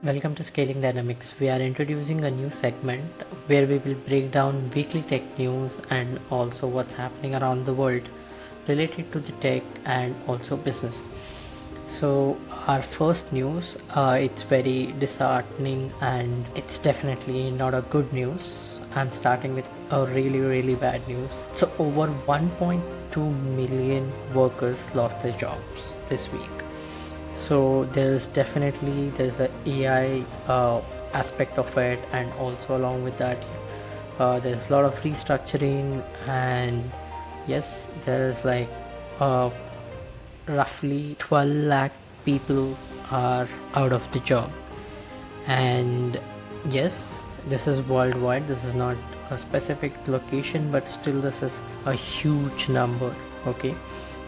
Welcome to Scaling Dynamics. We are introducing a new segment where we will break down weekly tech news and also what's happening around the world related to the tech and also business. So, our first news, it's very disheartening and it's definitely not a good news. I'm starting with a really bad news. So, over 1.2 million workers lost their jobs this week. So there's a AI aspect of it, and also along with that there's a lot of restructuring, and yes, there is uh, roughly 12 lakh people are out of the job. And yes, this is worldwide, this is not a specific location, but still this is a huge number. Okay,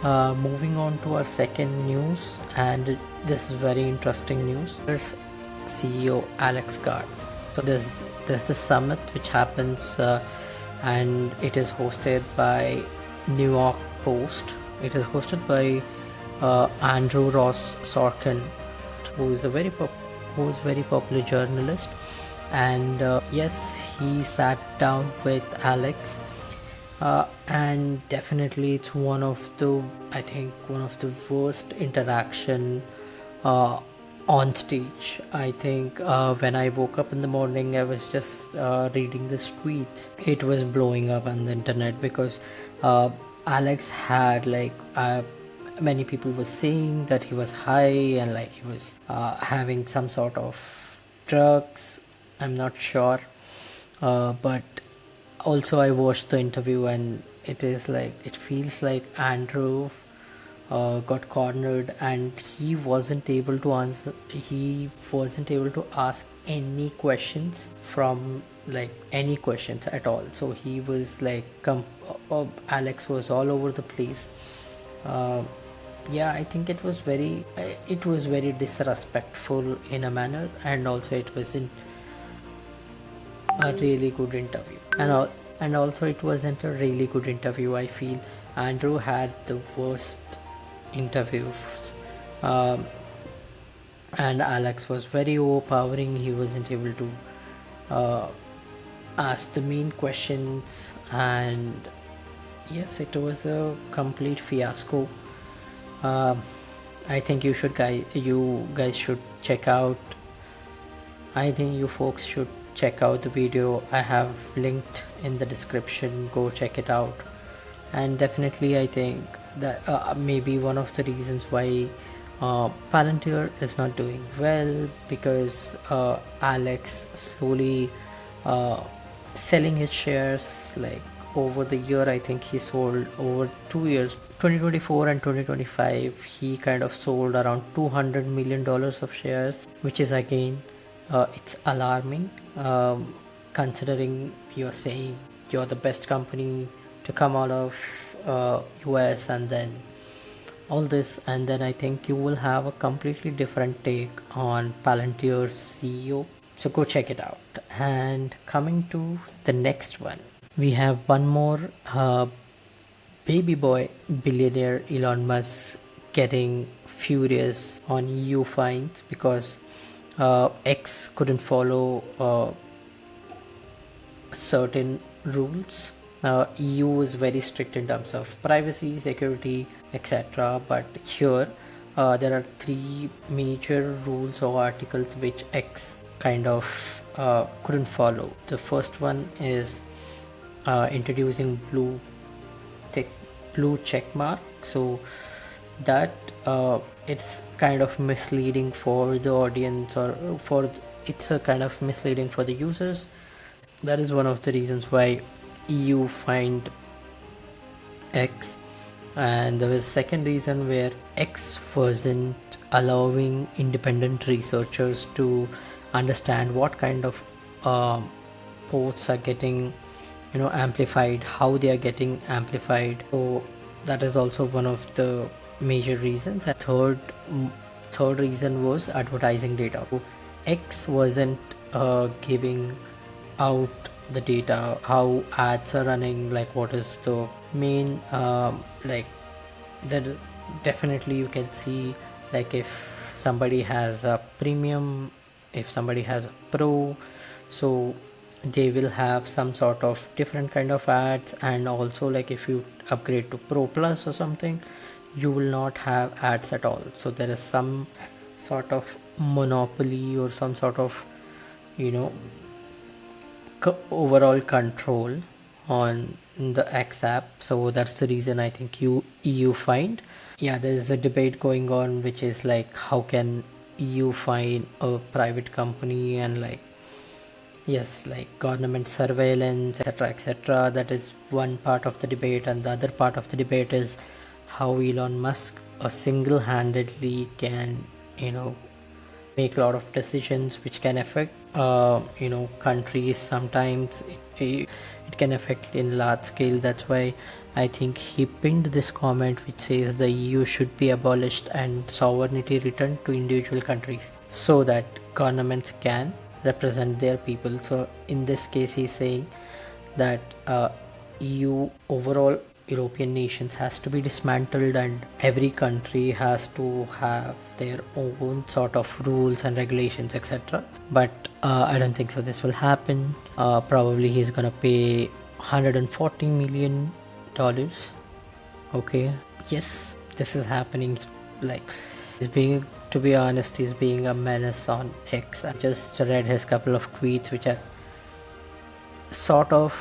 moving on to our second news, and this is very interesting news. There's CEO Alex Karp. So there's the summit which happens, and it is hosted by New York Post. It is hosted by Andrew Ross Sorkin, who is very popular journalist. And yes, he sat down with Alex, and definitely it's one of the worst interaction on stage. I think when I woke up in the morning, I was just reading the tweets. It was blowing up on the internet because Alex had many people were saying that he was high, and like he was having some sort of drugs. I'm not sure, but also I watched the interview, and it feels like Andrew got cornered, and he wasn't able to ask any questions from any questions at all. So he was Alex was all over the place. Yeah, I think it was very disrespectful in a manner, and also it wasn't a really good interview. And also it wasn't a really good interview. I feel Andrew had the worst interview. um, and Alex was very overpowering. He wasn't able to ask the main questions, and yes, it was a complete fiasco. I think you guys should check out. I think you folks should check out the video. I have linked in the description. Go check it out. And definitely, I think that maybe one of the reasons why Palantir is not doing well, because Alex slowly selling his shares. Like over the year, I think he sold over 2 years, 2024 and 2025, he kind of sold around $200 million of shares, which is again it's alarming, considering you're saying you're the best company to come out of US, and then all this, and then I think you will have a completely different take on Palantir's CEO. So go check it out. And coming to the next one, we have one more baby boy billionaire Elon Musk getting furious on EU fines because X couldn't follow certain rules. EU is very strict in terms of privacy, security, etc. But here there are three major rules or articles which X kind of couldn't follow. The first one is introducing blue check mark, so that it's kind of misleading for the audience, it's a kind of misleading for the users. That is one of the reasons why EU fined X. And there was a second reason where X wasn't allowing independent researchers to understand what kind of posts are getting amplified, how they are getting amplified. So that is also one of the major reasons. A third reason was advertising data. So X wasn't giving out the data, how ads are running, like what is the main that definitely you can see, like if somebody has a premium if somebody has a Pro, so they will have some sort of different kind of ads. And also like if you upgrade to Pro Plus or something, you will not have ads at all. So there is some sort of monopoly or some sort of, you know, overall control on the X app. So that's the reason I think EU fined. Yeah, there is a debate going on which is like, how can EU fine a private company, and like, yes, like government surveillance, etc., etc. That is one part of the debate, and the other part of the debate is how Elon Musk single-handedly can, make a lot of decisions which can affect, countries. Sometimes it can affect in large scale. That's why I think he pinned this comment which says the EU should be abolished and sovereignty returned to individual countries so that governments can represent their people. So in this case he's saying that EU overall European nations has to be dismantled, and every country has to have their own sort of rules and regulations, etc. But I don't think so this will happen. Probably he's gonna pay $140 million. Okay, yes, this is happening. Like, he's being, to be honest, he's being a menace on X. I just read his couple of tweets which are sort of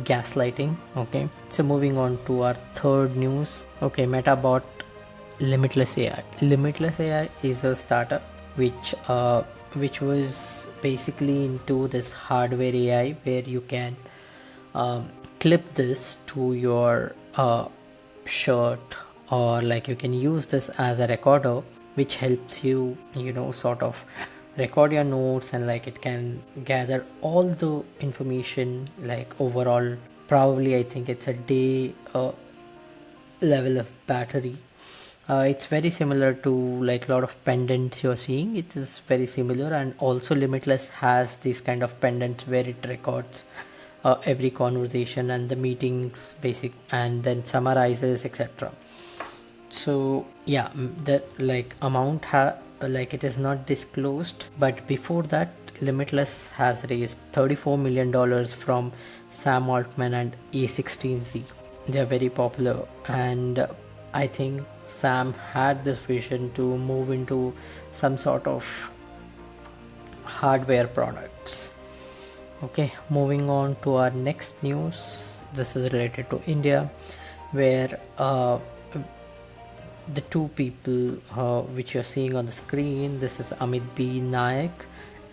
gaslighting. Okay, so moving on to our third news. Okay, Meta bought Limitless AI. Limitless AI is a startup which was basically into this hardware AI where you can clip this to your shirt, or like you can use this as a recorder which helps you, sort of record your notes, and like it can gather all the information, like overall probably I think it's a day level of battery. It's very similar to like a lot of pendants you're seeing. It is very similar, and also Limitless has this kind of pendants where it records every conversation and the meetings basic, and then summarizes, etc. So yeah, the like amount like it is not disclosed, but before that Limitless has raised $34 million from Sam Altman and A16Z. They are very popular, and I think Sam had this vision to move into some sort of hardware products. Okay, moving on to our next news. This is related to India, where the two people which you're seeing on the screen, this is Amit B. Nayak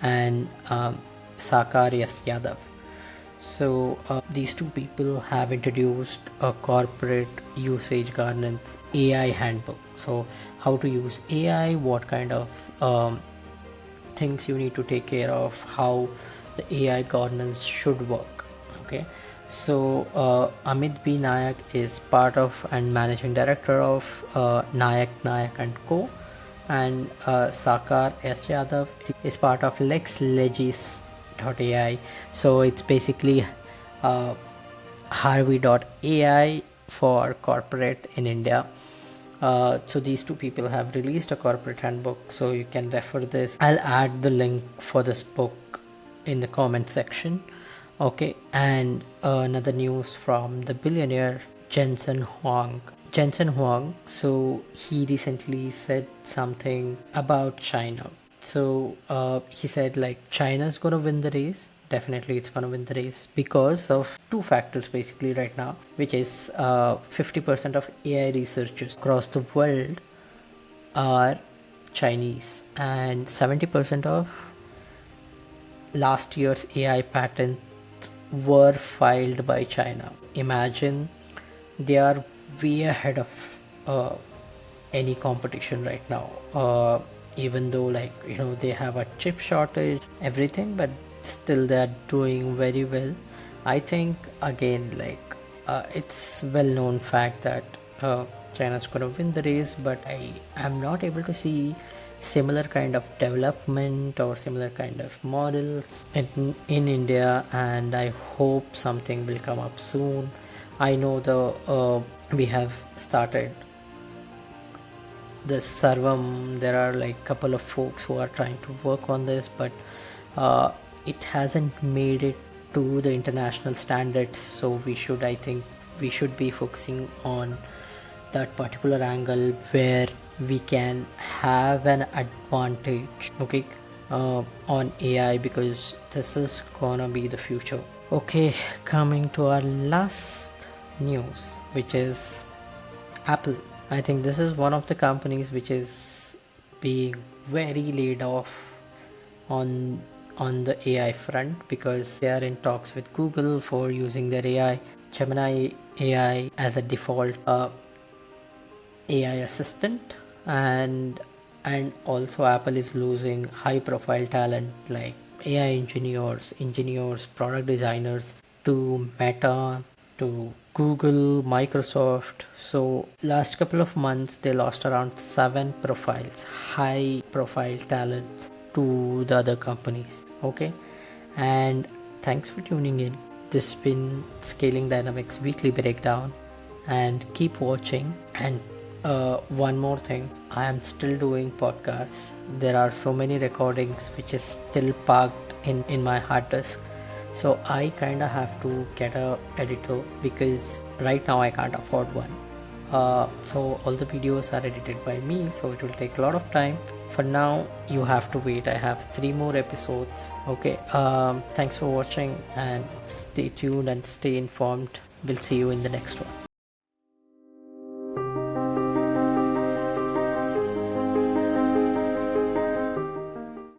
and Sakar S. Yadav. So these two people have introduced a corporate usage governance AI handbook. So how to use AI, what kind of things you need to take care of, how the AI governance should work. Okay, so Amit B. Nayak is part of and managing director of Nayak and Co. And Sakar S. Yadav is part of LexLegis.ai. So it's basically Harvey.ai for corporate in India. So these two people have released a corporate handbook, so you can refer this. I'll add the link for this book in the comment section. Okay, and another news from the billionaire Jensen Huang. So he recently said something about China. So he said like China's gonna win the race. Definitely it's gonna win the race because of two factors basically right now, which is 50% of AI researchers across the world are Chinese, and 70% of last year's AI patents were filed by China. Imagine, they are way ahead of any competition right now, even though like they have a chip shortage, everything, but still they are doing very well. I think again like it's well known fact that China's gonna win the race, but I am not able to see similar kind of development or similar kind of models in India, and I hope something will come up soon. I know we have started the server. There are like couple of folks who are trying to work on this, but it hasn't made it to the international standards. So I think we should be focusing on that particular angle where we can have an advantage, okay, on AI, because this is gonna be the future. Okay, coming to our last news, which is Apple. I think this is one of the companies which is being very laid off on the AI front, because they are in talks with Google for using their AI, Gemini AI, as a default AI assistant, and also Apple is losing high profile talent like AI engineers, product designers to Meta, to Google, Microsoft. So last couple of months they lost around 7 profiles, high profile talents, to the other companies. Okay, and thanks for tuning in. This has been Scaling Dynamics weekly breakdown, and keep watching. And one more thing, I am still doing podcasts. There are so many recordings which is still parked in my hard disk, so I kind of have to get a editor, because right now I can't afford one. So all the videos are edited by me, so it will take a lot of time. For now you have to wait. I have 3 more episodes. Okay, thanks for watching, and stay tuned and stay informed. We'll see you in the next one.